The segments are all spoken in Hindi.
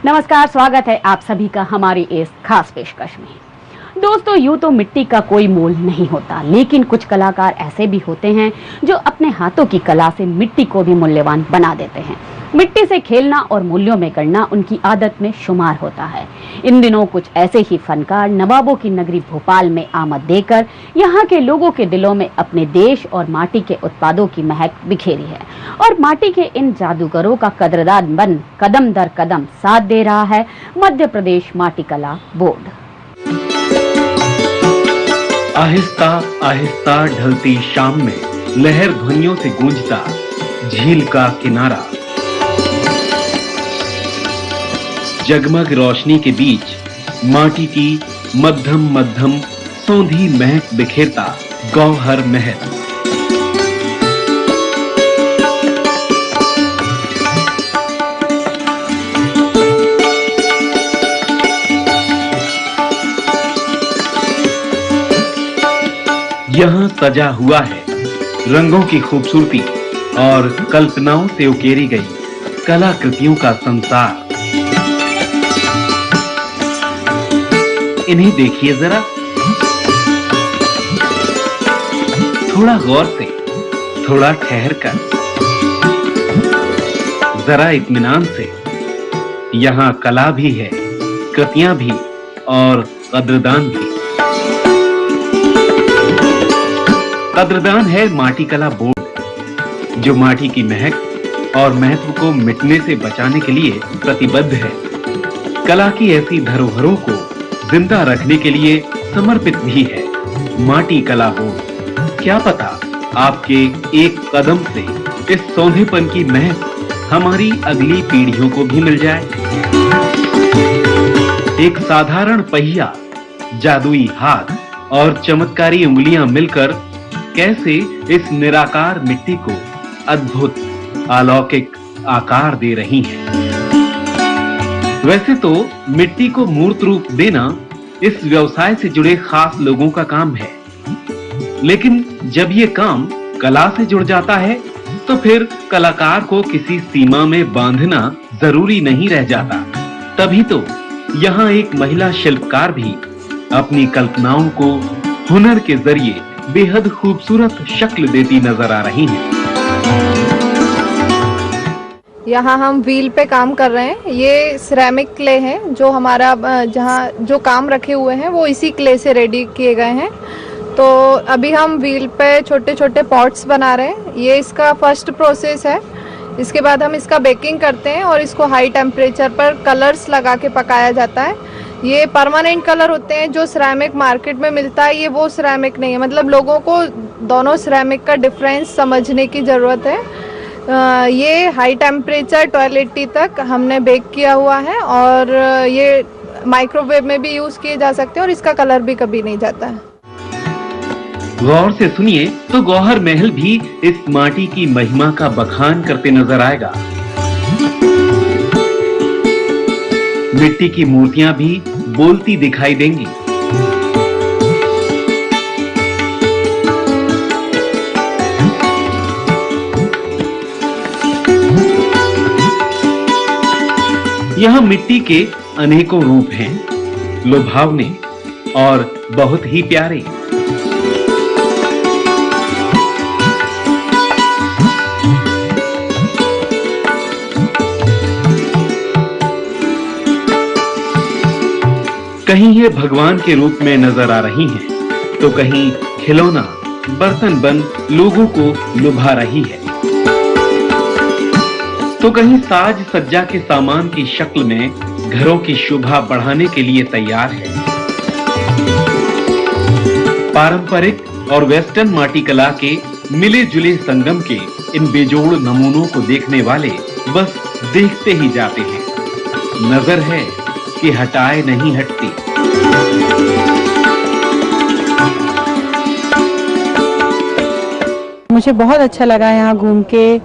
नमस्कार, स्वागत है आप सभी का हमारी इस खास पेशकश में। दोस्तों, यूं तो मिट्टी का कोई मोल नहीं होता, लेकिन कुछ कलाकार ऐसे भी होते हैं जो अपने हाथों की कला से मिट्टी को भी मूल्यवान बना देते हैं। मिट्टी से खेलना और मूल्यों में गढ़ना उनकी आदत में शुमार होता है। इन दिनों कुछ ऐसे ही फनकार नवाबों की नगरी भोपाल में आमद देकर यहाँ के लोगों के दिलों में अपने देश और माटी के उत्पादों की महक बिखेरी है, और माटी के इन जादूगरों का कदरदान बन कदम दर कदम साथ दे रहा है मध्य प्रदेश माटी कला बोर्ड। आहिस्ता आहिस्ता ढलती शाम में लहर ध्वनियों से गूंजता झील का किनारा, जगमग रोशनी के बीच माटी की मध्यम मध्यम सौंधी महक बिखेरता गौहर महल। यहाँ सजा हुआ है रंगों की खूबसूरती और कल्पनाओं से उकेरी गई कलाकृतियों का संसार। इन्हें देखिए जरा, थोड़ा गौर से, थोड़ा ठहर कर, जरा इत्मीनान से। यहाँ कला भी है, कृतियां भी और कद्रदान भी। कद्रदान है माटी कला बोर्ड, जो माटी की महक और महत्व को मिटने से बचाने के लिए प्रतिबद्ध है। कला की ऐसी धरोहरों को जिंदा रखने के लिए समर्पित भी है माटी कला बोर्ड। क्या पता आपके एक कदम से इस सौंधेपन की महक हमारी अगली पीढ़ियों को भी मिल जाए। एक साधारण पहिया, जादुई हाथ और चमत्कारी उंगलियां मिलकर कैसे इस निराकार मिट्टी को अद्भुत अलौकिक आकार दे रही हैं। वैसे तो मिट्टी को मूर्त रूप देना इस व्यवसाय से जुड़े खास लोगों का काम है, लेकिन जब ये काम कला से जुड़ जाता है तो फिर कलाकार को किसी सीमा में बांधना जरूरी नहीं रह जाता। तभी तो यहाँ एक महिला शिल्पकार भी अपनी कल्पनाओं को हुनर के जरिए बेहद खूबसूरत शक्ल देती नजर आ रही हैं। यहाँ हम व्हील पे काम कर रहे हैं। ये सिरेमिक क्ले है, जो हमारा जहाँ जो काम रखे हुए हैं वो इसी क्ले से रेडी किए गए हैं। तो अभी हम व्हील पे छोटे छोटे पॉट्स बना रहे हैं। ये इसका फर्स्ट प्रोसेस है। इसके बाद हम इसका बेकिंग करते हैं और इसको हाई टेम्परेचर पर कलर्स लगा के पकाया जाता है। ये परमानेंट कलर होते हैं। जो सिरेमिक मार्केट में मिलता है ये वो सिरेमिक नहीं है, मतलब लोगों को दोनों सिरेमिक का डिफरेंस समझने की ज़रूरत है। ये हाई टेम्परेचर 1280 तक हमने बेक किया हुआ है, और ये माइक्रोवेव में भी यूज़ किए जा सकते हैं, और इसका कलर भी कभी नहीं जाता है। गौर से सुनिए तो गौहर महल भी इस माटी की महिमा का बखान करते नजर आएगा। मिट्टी की मूर्तियां भी बोलती दिखाई देंगी। यहाँ मिट्टी के अनेकों रूप हैं, लुभावने और बहुत ही प्यारे। कहीं ये भगवान के रूप में नजर आ रही हैं, तो कहीं खिलौना बर्तन बन लोगों को लुभा रही है, तो कहीं साज सज्जा के सामान की शक्ल में घरों की शोभा बढ़ाने के लिए तैयार है। पारंपरिक और वेस्टर्न माटी कला के मिले जुले संगम के इन बेजोड़ नमूनों को देखने वाले बस देखते ही जाते हैं। नजर है कि हटाए नहीं हटती। मुझे बहुत अच्छा लगा यहाँ घूम के।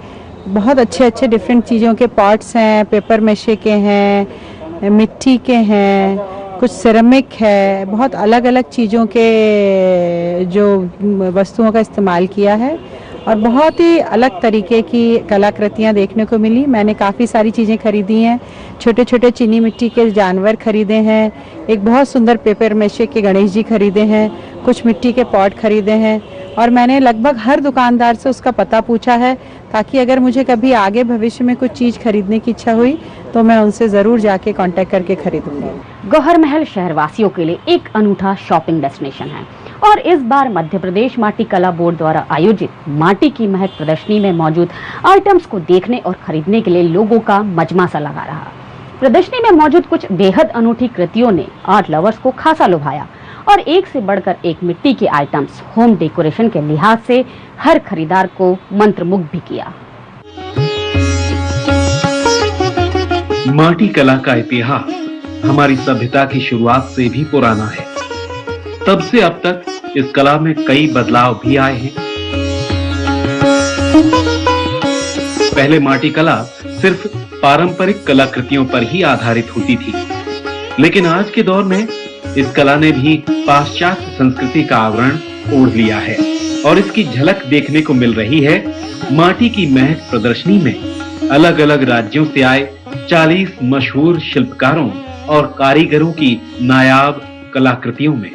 बहुत अच्छे अच्छे डिफरेंट चीज़ों के पॉट्स हैं, पेपर मेशे के हैं, मिट्टी के हैं, कुछ सिरेमिक है। बहुत अलग अलग चीज़ों के जो वस्तुओं का इस्तेमाल किया है, और बहुत ही अलग तरीके की कलाकृतियाँ देखने को मिली। मैंने काफ़ी सारी चीज़ें खरीदी हैं। छोटे छोटे चीनी मिट्टी के जानवर खरीदे हैं, एक बहुत सुंदर पेपर मेशे के गणेश जी खरीदे हैं, कुछ मिट्टी के पॉट खरीदे हैं और मैंने लगभग हर दुकानदार से उसका पता पूछा है ताकि अगर मुझे कभी आगे भविष्य में कुछ चीज़ खरीदने की इच्छा हुई तो मैं उनसे ज़रूर जाके कांटेक्ट करके खरीदूंगी। गौहर महल शहरवासियों के लिए एक अनूठा शॉपिंग डेस्टिनेशन है और इस बार मध्य प्रदेश माटी कला बोर्ड द्वारा आयोजित माटी की महक प्रदर्शनी में मौजूद आइटम्स को देखने और खरीदने के लिए लोगों का मजमा सा लगा रहा। प्रदर्शनी में मौजूद कुछ बेहद अनूठी कृतियों ने आर्ट लवर्स को खासा लुभाया और एक से बढ़कर एक मिट्टी के आइटम्स होम डेकोरेशन के लिहाज से हर खरीदार को मंत्रमुग्ध भी किया। माटी कला का इतिहास हमारी सभ्यता की शुरुआत से भी पुराना है। तब से अब तक इस कला में कई बदलाव भी आए हैं। पहले माटी कला सिर्फ पारंपरिक कलाकृतियों पर ही आधारित होती थी, लेकिन आज के दौर में इस कला ने भी पाश्चात्य संस्कृति का आवरण ओढ़ लिया है और इसकी झलक देखने को मिल रही है माटी की महक प्रदर्शनी में। अलग अलग राज्यों से आए 40 मशहूर शिल्पकारों और कारीगरों की नायाब कलाकृतियों में।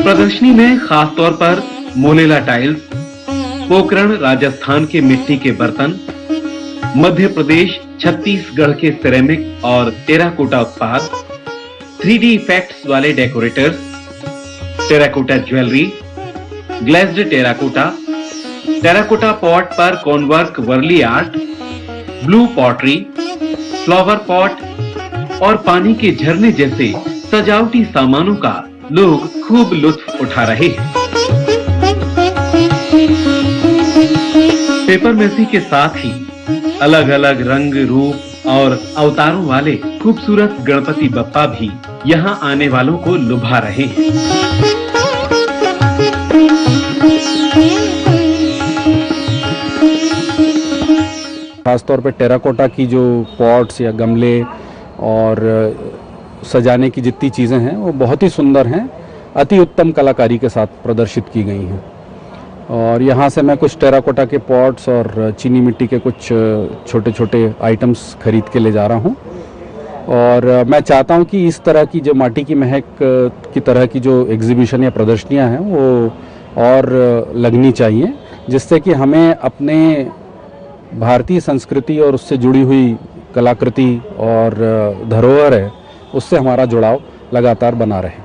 प्रदर्शनी में खास तौर पर मोलेला टाइल्स, पोकरण राजस्थान के मिट्टी के बर्तन, मध्य प्रदेश छत्तीसगढ़ के सिरेमिक और टेराकोटा उत्पाद, 3D इफेक्ट्स वाले decorators, terracotta jewellery, glazed terracotta, terracotta pot पर कॉनवर्क Warli art, blue pottery, flower pot और पानी के झरने जैसे सजावटी सामानों का लोग खूब लुत्फ उठा रहे हैं। पेपर मेसी के साथ ही अलग अलग रंग, रूप और अवतारों वाले खूबसूरत गणपति बप्पा भी यहाँ आने वालों को लुभा रहे हैं। खासतौर पे टेराकोटा की जो पॉट्स या गमले और सजाने की जितनी चीज़ें हैं वो बहुत ही सुंदर हैं, अति उत्तम कलाकारी के साथ प्रदर्शित की गई हैं। और यहाँ से मैं कुछ टेराकोटा के पॉट्स और चीनी मिट्टी के कुछ छोटे छोटे आइटम्स खरीद के ले जा रहा हूँ और मैं चाहता हूँ कि इस तरह की जो माटी की महक की तरह की जो एग्जीबिशन या प्रदर्शनियाँ हैं वो और लगनी चाहिए, जिससे कि हमें अपने भारतीय संस्कृति और उससे जुड़ी हुई कलाकृति और धरोहर है उससे हमारा जुड़ाव लगातार बना रहे।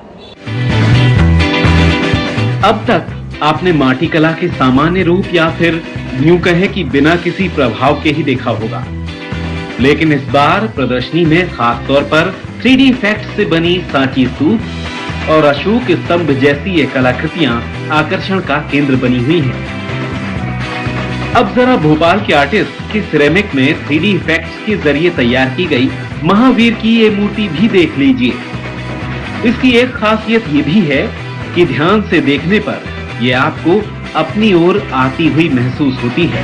अब तक आपने माटी कला के सामान्य रूप या फिर यूं कहे कि बिना किसी प्रभाव के ही देखा होगा, लेकिन इस बार प्रदर्शनी में खास तौर पर 3D इफेक्ट से बनी सांची स्तूप और अशोक स्तंभ जैसी ये कलाकृतियां आकर्षण का केंद्र बनी हुई हैं। अब जरा भोपाल के आर्टिस्ट की सिरेमिक में 3D इफेक्ट्स के जरिए तैयार की गई महावीर की ये मूर्ति भी देख लीजिए। इसकी एक खासियत ये भी है कि ध्यान से देखने पर ये आपको अपनी ओर आती हुई महसूस होती है।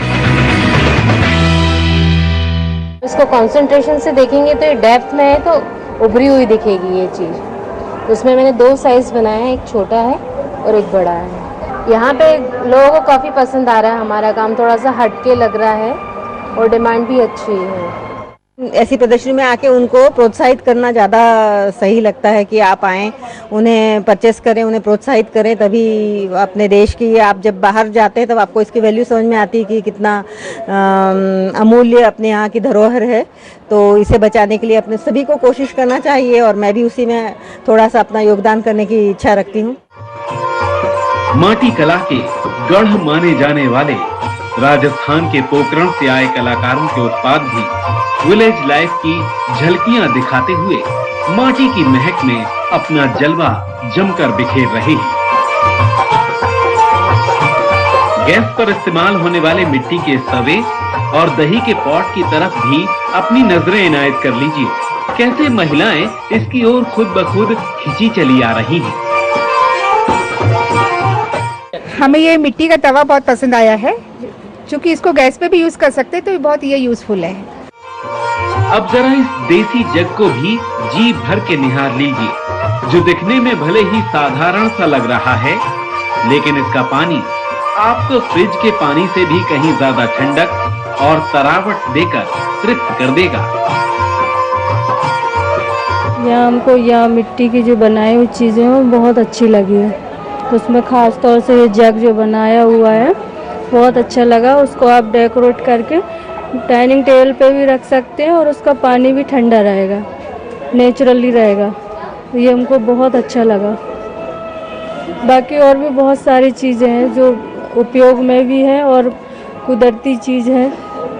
इसको कंसंट्रेशन से देखेंगे तो ये डेप्थ में है तो उभरी हुई दिखेगी ये चीज़। उसमें मैंने 2 साइज बनाया है, एक छोटा है और एक बड़ा है। यहाँ पे लोगों को काफ़ी पसंद आ रहा है, हमारा काम थोड़ा सा हटके लग रहा है और डिमांड भी अच्छी है। ऐसी प्रदर्शनी में आके उनको प्रोत्साहित करना ज़्यादा सही लगता है कि आप आएँ, उन्हें परचेस करें, उन्हें प्रोत्साहित करें, तभी अपने देश की, आप जब बाहर जाते हैं तब आपको इसकी वैल्यू समझ में आती है कि कितना अमूल्य अपने यहाँ की धरोहर है। तो इसे बचाने के लिए अपने सभी को कोशिश करना चाहिए और मैं भी उसी में थोड़ा सा अपना योगदान करने की इच्छा रखती हूँ। माटी कला के गढ़ माने जाने वाले राजस्थान के पोकरण से आए कलाकारों के उत्पाद भी विलेज लाइफ की झलकियां दिखाते हुए माटी की महक में अपना जलवा जमकर बिखेर रहे हैं। गैस पर इस्तेमाल होने वाले मिट्टी के सवे और दही के पॉट की तरफ भी अपनी नजरें इनायत कर लीजिए। कैसे महिलाएं इसकी ओर खुद ब खुद खिंची चली आ रही हैं। हमें ये मिट्टी का तवा बहुत पसंद आया है, क्योंकि इसको गैस पे भी यूज कर सकते हैं तो बहुत ये यूजफुल है। अब जरा इस देसी जग को भी जी भर के निहार लीजिए। जो दिखने में भले ही साधारण सा लग रहा है, लेकिन इसका पानी आपको फ्रिज के पानी से भी कहीं ज्यादा ठंडक और तरावट देकर तृप्त कर देगा। हमको यहाँ मिट्टी की जो बनाई हुई चीजें हैं वो बहुत अच्छी लगी है। उसमें खास तौर से ये जग जो बनाया हुआ है बहुत अच्छा लगा। उसको आप डेकोरेट करके डाइनिंग टेबल पे भी रख सकते हैं और उसका पानी भी ठंडा रहेगा, नेचुरली रहेगा। ये हमको बहुत अच्छा लगा। बाकी और भी बहुत सारी चीज़ें हैं जो उपयोग में भी है और कुदरती चीज़ है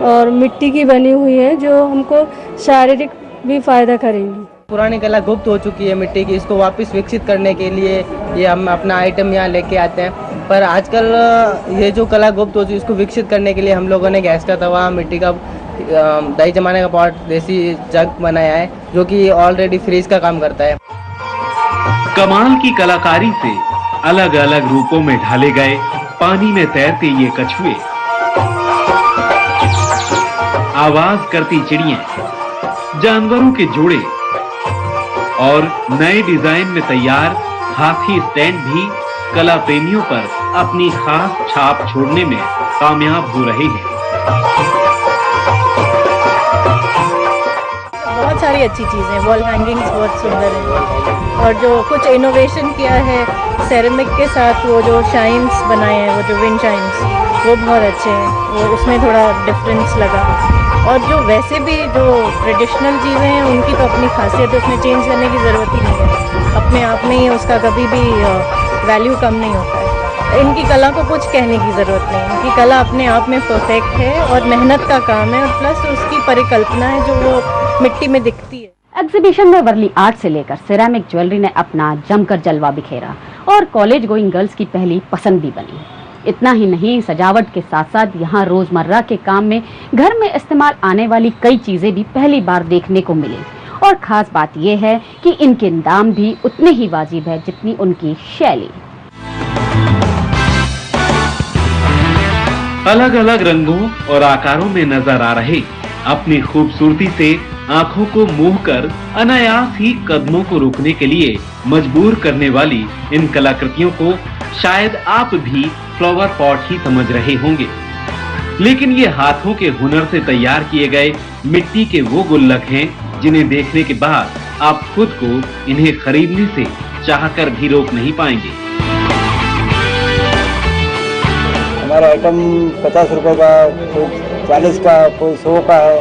और मिट्टी की बनी हुई है जो हमको शारीरिक भी फ़ायदा करेंगी। पुरानी कला गुप्त हो चुकी है मिट्टी की, इसको वापस विकसित करने के लिए ये हम अपना आइटम यहाँ लेके आते हैं। पर आजकल ये जो कला गुप्त हो चुकी है इसको विकसित करने के लिए हम लोगों ने गैस का तवा, मिट्टी का दही जमाने का पॉट, देसी जग बनाया है जो कि ऑलरेडी फ्रीज का काम करता है। कमाल की कलाकारी से अलग अलग रूपों में ढाले गए पानी में तैरते ये कछुए, आवाज करती चिड़ियां, जानवरों के जोड़े और नए डिजाइन में तैयार हाथी स्टैंड भी कला प्रेमियों पर अपनी खास छाप छोड़ने में कामयाब हो रहे हैं। बहुत सारी अच्छी चीज़ें, वॉल हैंगिंग्स बहुत सुंदर हैं और जो कुछ इनोवेशन किया है सेरेमिक के साथ, वो जो शाइन्स बनाए हैं, वो जो विंड शाइन्स, वो बहुत अच्छे हैं। वो उसमें थोड़ा डिफरेंस लगा। और जो वैसे भी जो ट्रेडिशनल चीज़ें हैं उनकी तो अपनी खासियत है, उसमें चेंज करने की ज़रूरत ही नहीं है। अपने आप में ही उसका कभी भी वैल्यू कम नहीं होता है। इनकी कला को कुछ कहने की ज़रूरत नहीं। इनकी कला अपने आप में परफेक्ट है और मेहनत का काम है और प्लस उसकी परिकल्पना है जो वो मिट्टी में दिखती है। एग्जीबिशन में वर्ली आर्ट से लेकर सिरेमिक ज्वेलरी ने अपना जमकर जलवा बिखेरा और कॉलेज गोइंग गर्ल्स की पहली पसंद भी बनी। इतना ही नहीं, सजावट के साथ साथ यहाँ रोजमर्रा के काम में घर में इस्तेमाल आने वाली कई चीजें भी पहली बार देखने को मिली। और खास बात यह है कि इनके दाम भी उतने ही वाजिब है जितनी उनकी शैली। अलग अलग रंगों और आकारों में नजर आ रहे अपनी खूबसूरती से आंखों को मोह कर अनायास ही कदमों को रोकने के लिए मजबूर करने वाली इन कलाकृतियों को शायद आप भी फ्लावर पॉट ही समझ रहे होंगे, लेकिन ये हाथों के हुनर से तैयार किए गए मिट्टी के वो गुल्लक हैं जिन्हें देखने के बाद आप खुद को इन्हें खरीदने से चाहकर भी रोक नहीं पाएंगे। हमारा आइटम 50 रुपए का, कोई 40 का, कोई 100 का है,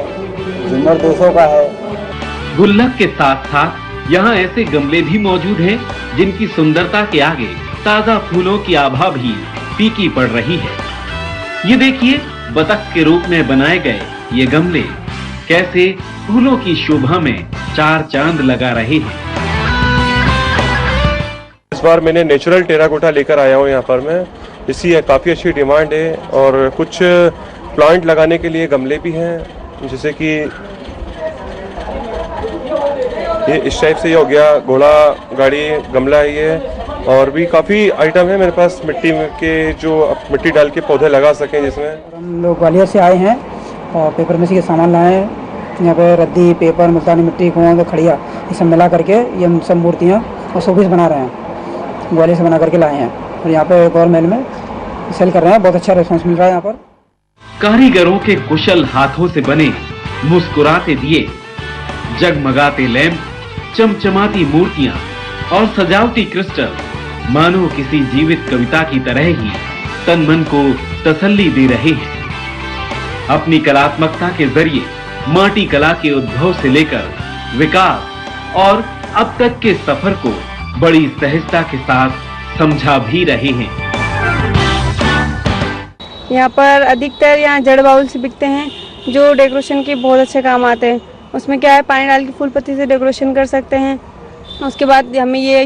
झूमर 200 का है। गुल्लक के साथ साथ यहाँ ऐसे गमले भी मौजूद हैं जिनकी सुंदरता के आगे ताजा फूलों की आभा भी फीकी पड़ रही है। ये देखिए, बतख के रूप में बनाए गए ये गमले कैसे फूलों की शोभा में चार चांद लगा रहे हैं। इस बार मैंने नेचुरल टेराकोटा लेकर आया हूँ यहाँ पर मैं। इसकी काफ़ी अच्छी डिमांड है और कुछ प्लांट लगाने के लिए गमले भी हैं, जैसे कि ये इस टाइप से ये हो गया, घोड़ा गाड़ी गमला है ये। और भी काफ़ी आइटम है मेरे पास मिट्टी के, जो मिट्टी डाल के पौधे लगा सकें जिसमें। हम लोग ग्वालियर से आए हैं और पेपर मिसी के सामान लाए हैं। यहाँ पे रद्दी, पेपर, मुल्तानी मिट्टी, कुआं, खड़िया, ये सब मिला करके ये हम सब मूर्तियाँ और शोपीस बना रहे हैं। ग्वालियर से बना करके लाए हैं और यहाँ पे गवर्नमेंट में सेल कर रहे हैं। बहुत अच्छा रिस्पॉन्स मिल रहा है यहाँ पर। कारीगरों के कुशल हाथों से बने मुस्कुराते दिए, जगमगाते लैंप, चमचमाती मूर्तियां और सजावटी क्रिस्टल मानो किसी जीवित कविता की तरह ही तन मन को तसल्ली दे रहे हैं। अपनी कलात्मकता के जरिए माटी कला के उद्भव से लेकर विकास और अब तक के सफर को बड़ी सहजता के साथ समझा भी रहे हैं। यहाँ पर अधिकतर यहाँ जड़ बाउल से बिकते हैं जो डेकोरेशन के बहुत अच्छे काम आते हैं। उसमें क्या है, पानी डाल के फूल पत्ती से डेकोरेशन कर सकते हैं। उसके बाद हमें ये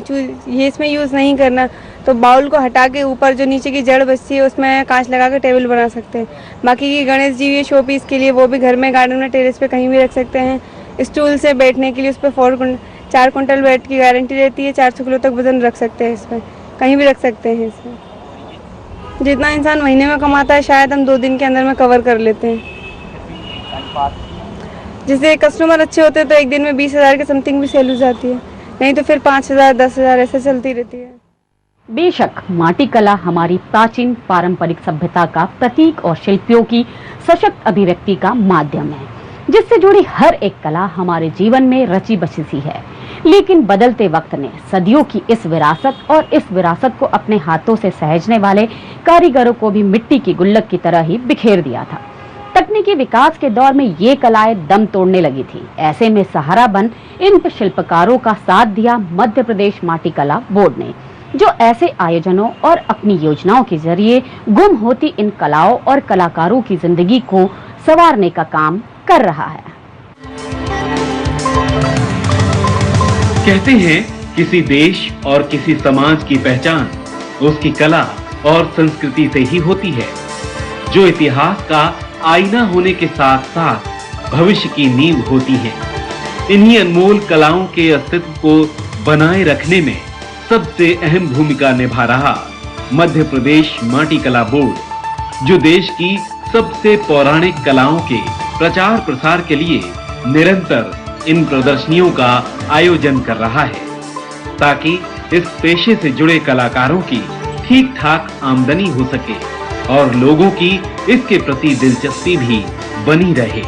इसमें यूज़ नहीं करना तो बाउल को हटा के ऊपर जो नीचे की जड़ बचती है उसमें कांच लगा के टेबल बना सकते हैं। बाकी की गणेश जी ये शो पीस के लिए वो भी घर में गार्डन में टेरेस पे कहीं भी रख सकते हैं। स्टूल से बैठने के लिए उस पर 4 कुंटल वेट की गारंटी रहती है। 400 किलो तक वजन रख सकते हैं, इसमें कहीं भी रख सकते हैं। इसमें जितना इंसान महीने में कमाता है शायद हम 2 दिन के अंदर में कवर कर लेते हैं। जैसे कस्टमर अच्छे होते हैं तो एक दिन में 20,000 के समथिंग भी सेल हो जाती है। नहीं तो फिर 5,000 10,000 ऐसे चलती रहती है। बेशक माटी कला हमारी प्राचीन पारंपरिक सभ्यता का प्रतीक और शिल्पियों की सशक्त अभिव्यक्ति का माध्यम है, जिससे जुड़ी हर एक कला हमारे जीवन में रची बसी सी है। लेकिन बदलते वक्त ने सदियों की इस विरासत को अपने हाथों से सहेजने वाले कारीगरों को भी मिट्टी की गुल्लक की तरह ही बिखेर दिया था। तकनीकी विकास के दौर में ये कलाएं दम तोड़ने लगी थी। ऐसे में सहारा बन इन शिल्पकारों का साथ दिया मध्य प्रदेश माटी कला बोर्ड ने, जो ऐसे आयोजनों और अपनी योजनाओं के जरिए गुम होती इन कलाओं और कलाकारों की जिंदगी को संवारने का काम कर रहा है। कहते हैं किसी देश और किसी समाज की पहचान उसकी कला और संस्कृति से ही होती है, जो इतिहास का आईना होने के साथ साथ भविष्य की नींव होती है। इन्हीं अनमोल कलाओं के अस्तित्व को बनाए रखने में सबसे अहम भूमिका निभा रहा मध्य प्रदेश माटी कला बोर्ड, जो देश की सबसे पौराणिक कलाओं के प्रचार प्रसार के लिए निरंतर इन प्रदर्शनियों का आयोजन कर रहा है, ताकि इस पेशे से जुड़े कलाकारों की ठीक ठाक आमदनी हो सके और लोगों की इसके प्रति दिलचस्पी भी बनी रहे।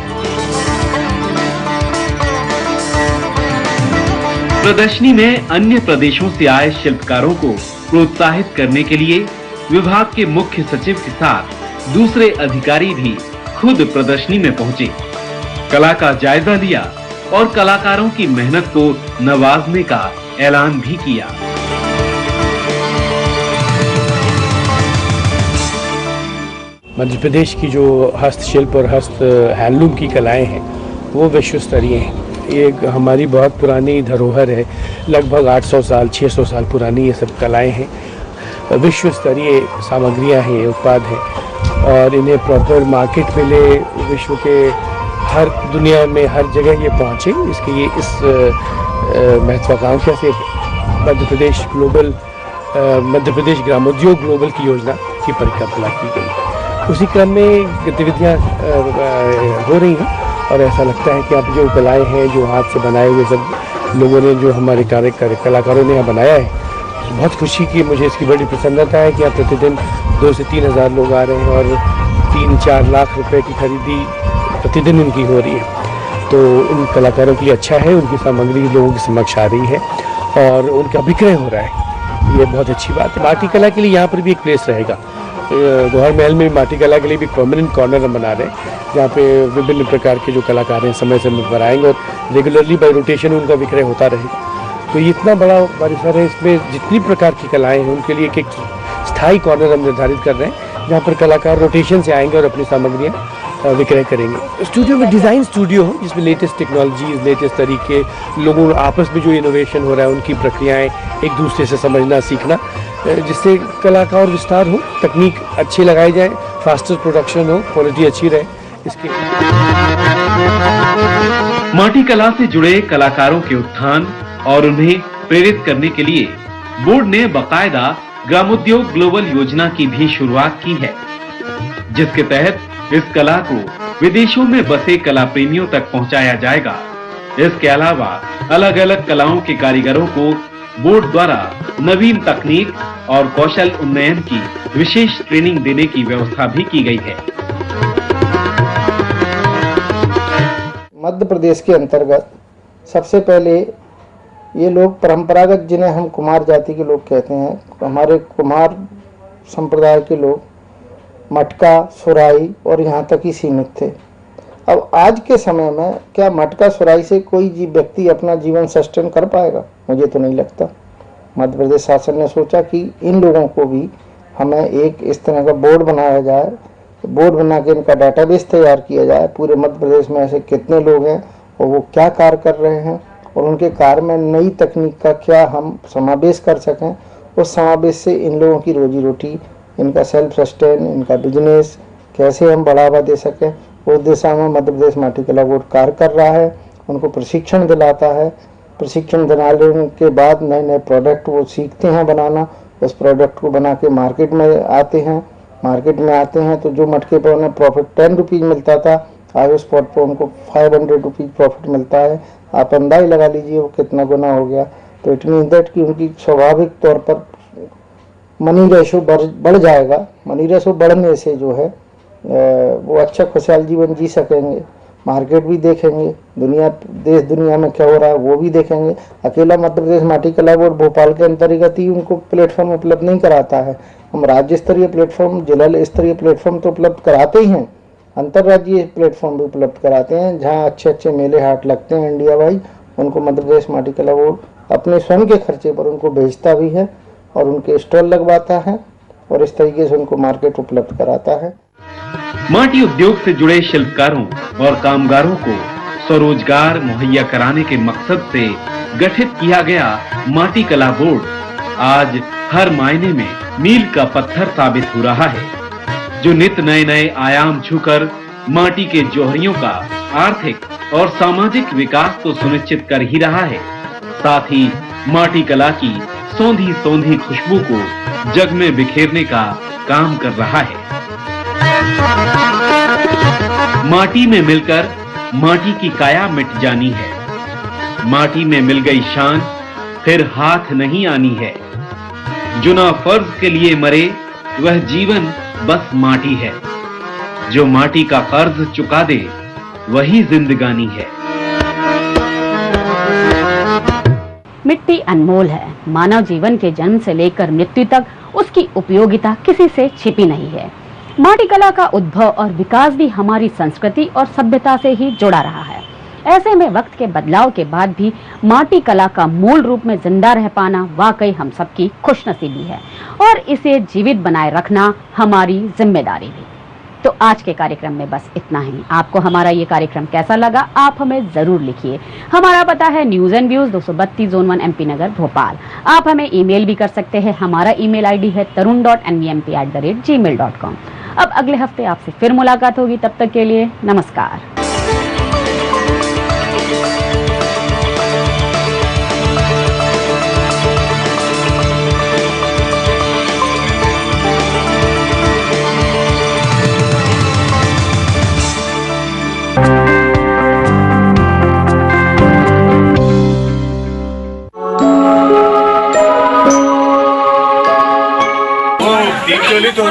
प्रदर्शनी में अन्य प्रदेशों से आए शिल्पकारों को प्रोत्साहित करने के लिए विभाग के मुख्य सचिव के साथ दूसरे अधिकारी भी खुद प्रदर्शनी में पहुंचे, कला का जायजा लिया और कलाकारों की मेहनत को नवाजने का ऐलान भी किया। मध्य प्रदेश की जो हस्तशिल्प और हस्त हैंडलूम की कलाएं हैं वो विश्व स्तरीय हैं। ये हमारी बहुत पुरानी धरोहर है, लगभग 800 साल 600 साल पुरानी ये सब कलाएं हैं। विश्व स्तरीय सामग्रियां हैं, ये उत्पाद हैं और इन्हें प्रॉपर मार्केट मिले, विश्व के हर दुनिया में हर जगह ये पहुँचे, इसके लिए इस महत्वाकांक्षा से मध्य प्रदेश ग्रामोद्योग ग्लोबल की योजना की परिकल्पना की गई। उसी क्रम में गतिविधियाँ हो रही हैं और ऐसा लगता है कि अब जो कलाएँ हैं, जो हाथ से बनाए हुए सब लोगों ने, जो हमारे कलाकारों ने यहाँ बनाया है, बहुत खुशी की मुझे इसकी बड़ी प्रसन्नता है कि यहाँ प्रतिदिन 2 से 3 हज़ार लोग आ रहे हैं और 3-4 लाख रुपए की खरीदी प्रतिदिन इनकी हो रही है। तो इन कलाकारों के लिए अच्छा है, उनकी सामग्री लोगों के समक्ष आ रही है और उनका विक्रय हो रहा है, ये बहुत अच्छी बात है। माटी कला के लिए यहाँ पर भी एक प्लेस रहेगा। गौहर महल में माटी कला के लिए भी परमानेंट कॉर्नर हम बना रहे हैं, जहाँ पे विभिन्न प्रकार के जो कलाकार हैं समय समय पर आएंगे और रेगुलरली बाय रोटेशन उनका विक्रय होता रहेगा। तो ये इतना बड़ा परिसर है, इसमें जितनी प्रकार की कलाएँ हैं उनके लिए एक स्थायी कॉर्नर हम निर्धारित कर रहे हैं, जहाँ पर कलाकार रोटेशन से आएंगे और अपनी सामग्रियाँ विक्रय करेंगे। स्टूडियो में डिज़ाइन स्टूडियो हो, जिसमें लेटेस्ट टेक्नोलॉजीज, लेटेस्ट तरीके, लोगों आपस में जो इनोवेशन हो रहा है उनकी प्रक्रियाएं एक दूसरे से समझना सीखना, जिससे कला का और विस्तार हो, तकनीक अच्छी लगाई जाए, फास्टर प्रोडक्शन हो, क्वालिटी अच्छी रहे। इसके माटी कला से जुड़े कलाकारों के उत्थान और उन्हें प्रेरित करने के लिए बोर्ड ने बाकायदा ग्रामोद्योग ग्लोबल योजना की भी शुरुआत की है, जिसके तहत इस कला को विदेशों में बसे कला प्रेमियों तक पहुंचाया जाएगा। इसके अलावा अलग अलग कलाओं के कारीगरों को बोर्ड द्वारा नवीन तकनीक और कौशल उन्नयन की विशेष ट्रेनिंग देने की व्यवस्था भी की गई है। मध्य प्रदेश के अंतर्गत सबसे पहले ये लोग परंपरागत, जिन्हें हम कुमार जाति के लोग कहते हैं, हमारे कुमार संप्रदाय के लोग मटका, सुराही और यहाँ तक ही सीमित थे। अब आज के समय में क्या मटका सुराही से कोई व्यक्ति अपना जीवन सस्टेन कर पाएगा? मुझे तो नहीं लगता। मध्य प्रदेश शासन ने सोचा कि इन लोगों को भी हमें एक इस तरह का बोर्ड बनाया जाए, बोर्ड बना के इनका डाटाबेस तैयार किया जाए, पूरे मध्य प्रदेश में ऐसे कितने लोग हैं और वो क्या कार्य कर रहे हैं और उनके कार्य में नई तकनीक का क्या हम समावेश कर सकें। उस समावेश से इन लोगों की रोजी रोटी, इनका सेल्फ सस्टेन, इनका बिजनेस कैसे हम बढ़ावा दे सकें, उस दिशा में मध्य प्रदेश माटी कला बोर्ड कार्य कर रहा है। उनको प्रशिक्षण दिलाता है, प्रशिक्षण दिलाने के बाद नए नए प्रोडक्ट वो सीखते हैं बनाना, उस प्रोडक्ट को बना के मार्केट में आते हैं तो जो मटके पर उन्हें प्रॉफिट 10 रुपीज़ मिलता था, आज उस स्पॉट पर उनको 500 रुपीज़ प्रॉफिट मिलता है। आप अंदाज लगा लीजिए वो कितना गुना हो गया। तो इट मीन दैट कि उनकी स्वाभाविक तौर पर मनी रेशो बढ़ जाएगा। मनी रेशो बढ़ने से जो है वो अच्छा खुशहाल जीवन जी सकेंगे, मार्केट भी देखेंगे, देश दुनिया में क्या हो रहा है वो भी देखेंगे। अकेला मध्य प्रदेश माटी कला बोर्ड भोपाल के अंतर्गत ही उनको प्लेटफॉर्म उपलब्ध नहीं कराता है। हम राज्य स्तरीय प्लेटफॉर्म, जिला स्तरीय प्लेटफॉर्म तो उपलब्ध कराते ही हैं, अंतर्राज्यीय प्लेटफॉर्म भी उपलब्ध कराते हैं जहाँ अच्छे अच्छे मेले हाट लगते हैं इंडिया वाइज। उनको मध्य प्रदेश माटी कला बोर्ड अपने स्वयं के खर्चे पर उनको भेजता भी है और उनके स्टॉल लगवाता है और इस तरीके से उनको मार्केट उपलब्ध कराता है। माटी उद्योग से जुड़े शिल्पकारों और कामगारों को स्वरोजगार मुहैया कराने के मकसद से गठित किया गया माटी कला बोर्ड आज हर मायने में मील का पत्थर साबित हो रहा है, जो नित नए नए आयाम छूकर माटी के जौहरियों का आर्थिक और सामाजिक विकास तो सुनिश्चित कर ही रहा है, साथ ही माटी कला की सौंधी सौंधी खुशबू को जग में बिखेरने का काम कर रहा है। माटी में मिलकर माटी की काया मिट जानी है, माटी में मिल गई शान फिर हाथ नहीं आनी है। जो ना फर्ज के लिए मरे वह जीवन बस माटी है, जो माटी का कर्ज चुका दे वही जिंदगानी है। मिट्टी अनमोल है। मानव जीवन के जन्म से लेकर मृत्यु तक उसकी उपयोगिता किसी से छिपी नहीं है। माटी कला का उद्भव और विकास भी हमारी संस्कृति और सभ्यता से ही जुड़ा रहा है। ऐसे में वक्त के बदलाव के बाद भी माटी कला का मूल रूप में जिंदा रह पाना वाकई हम सबकी खुशनसीबी है और इसे जीवित बनाए रखना हमारी जिम्मेदारी भी। तो आज के कार्यक्रम में बस इतना ही। आपको हमारा ये कार्यक्रम कैसा लगा आप हमें जरूर लिखिए। हमारा पता है news and views 232 zone 1 MP Nagar Bhopal. आप हमें ईमेल भी कर सकते हैं। हमारा ईमेल आईडी है tarun.nvmp@gmail.com। अब अगले हफ्ते आपसे फिर मुलाकात होगी, तब तक के लिए नमस्कार। तो